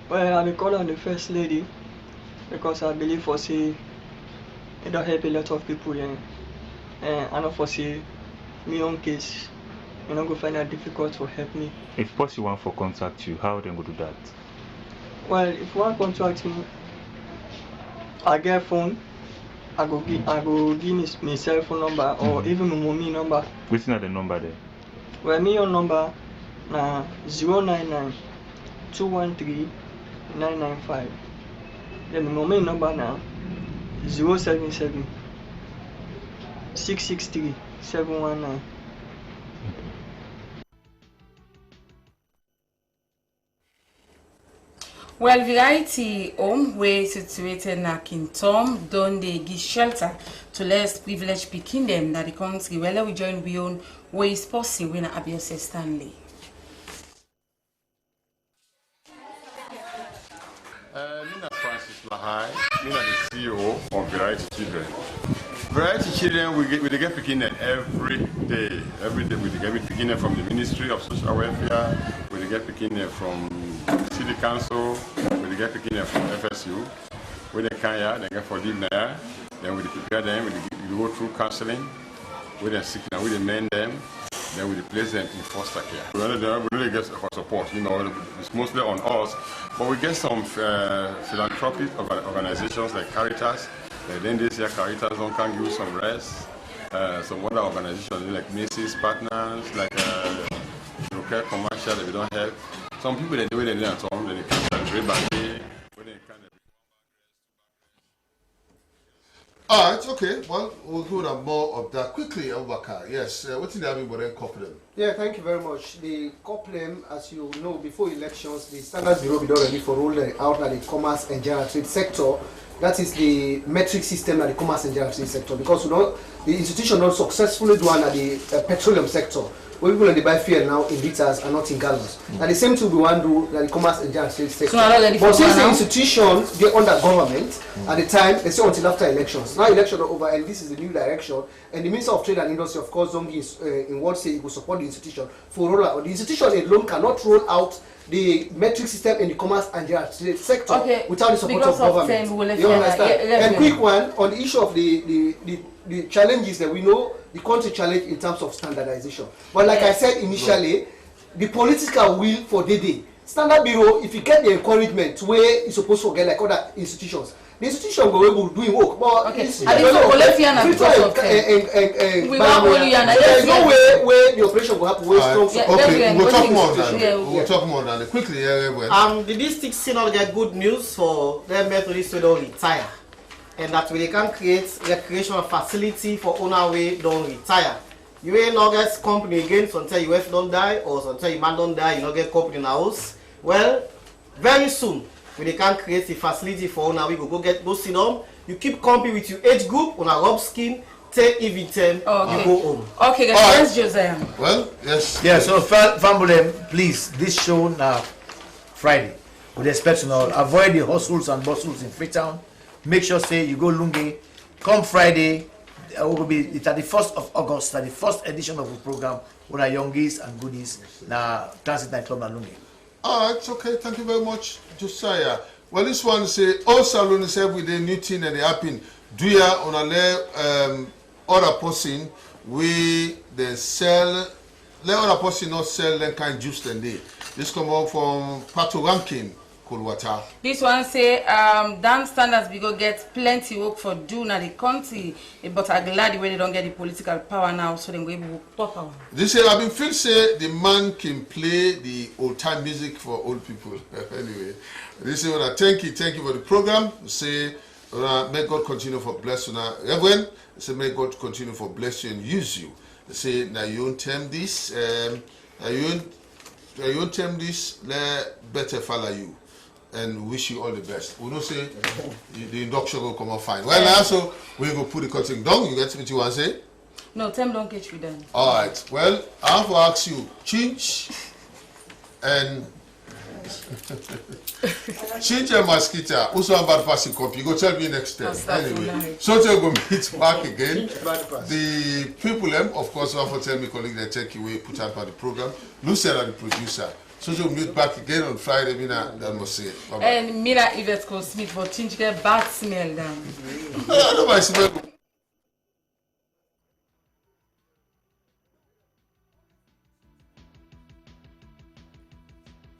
Well, I will call on the First Lady because I believe for say it don't help a lot of people here. And I know for say me own case, you know, go find it difficult to help me. If possible want for contact you, how then go do that? Well, if you want to contact me, I get phone. I go give me cell phone number or even my mommy number. What's not the number there? Well, me your number na 099 213 995. Then my mommy number now 077 663 719. Well, Variety Home, where situated in Kintom, don they give shelter to less privileged picking them that the country. Well, we join beyond where is possible when Abiose Stanley. Mina Francis Lahai, Mina the CEO of Variety Children. Variety Children, we get picking every day. Every day we get picking from the Ministry of Social Welfare, we get picking from City Council, we get picking from FSU. When they come here, they get for live there. Then we prepare them, we go through counseling. When they're sick now, we mend them. Then we place them in foster care. We really get support, you know, it's mostly on us. But we get some philanthropic organizations like Caritas. Then this year Caritas can give some rest. Some other organizations like Macy's Partners, like Care Commercial that we don't help. Some people they do it at home, they can't trade back there. All right, okay. Well, we'll go on more of that quickly, Abubakar. Yes, what's in the having, but then couple them? Yeah, thank you very much. The COPLEM, as you know, before elections, the Standards Bureau will already for rolling out at the commerce and general trade sector. That is the metric system at the commerce and general trade sector, because the institution not successfully do one at the petroleum sector. Where people they buy fuel now in liters and not in gallons. And the same thing we want to do at the commerce and general trade sector. But since the institution they're under government at the time, they say until after elections. Now elections are over and this is the new direction. And the Minister of Trade and Industry, of course, don't give in what say it will support the institution for roll out. The institution alone cannot roll out the metric system in the commerce and general trade sector without the support of government. You understand? And quick one on the issue of the challenges that we know the country challenge in terms of standardization. But like I said initially, the political will for the day Standard Bureau, if you get the encouragement where it's supposed to get like other institutions, the institution will be able to do work. But okay. it's We want only there's no way where the operation will happen. Okay, we'll talk more on that. We'll talk more on that. Quickly, the district synod get good news for them Methodists who don't retire, and that way they can create recreational facility for owner way don't retire. You ain't not get company again so until your wife don't die or so until your man don't die, you not get company in the house. Well, very soon when they can create a facility for owner we go sit down. You keep company with your age group on a rob scheme. Take even time, you go home. Okay, guys, thanks, Josiah. Well, yes. Yeah, so family, please, this show now Friday. We expect to know avoid the hustles and bustles in Freetown. Make sure say you go Lungi. Come Friday, it will be the 31st of August, the first edition of the program with our youngies and goodies na Transit Night Club na Lungi. All right, okay. Thank you very much, Josiah. Well, this one say all salons every day new thing and they happen. Do ya on a other person we they sell let other person not sell that kind of juice than they. This come out from Pato Rankin, Kulwata. This one say Dan standards we go get plenty work for do na the country, but I'm glad when they don't get the political power now, so they go able to power. This say I've been feel say the man can play the old time music for old people. Anyway, this is what I thank you for the program. Say may God continue for bless you now. Reverend, say may God continue for bless you and use you. Say now you won't term this, you won't term this, let better follow you. And wish you all the best. We don't say the induction will come out fine. Well, now so we go put the cutting down. You get what you want to say? No, Tem don't catch you then. All right. Well, I have to ask you, Chinch and Chinch and Mosquito, also about passing copy. You go tell me next time. Anyway, so to go meet back again. The people, of course, have to tell me colleague that take away put up on the program. Lucia, the producer. So to meet back again on Friday, Mina, that must say. And Mina Yvette Smith for Chinch get bad smell down. I don't know my smell.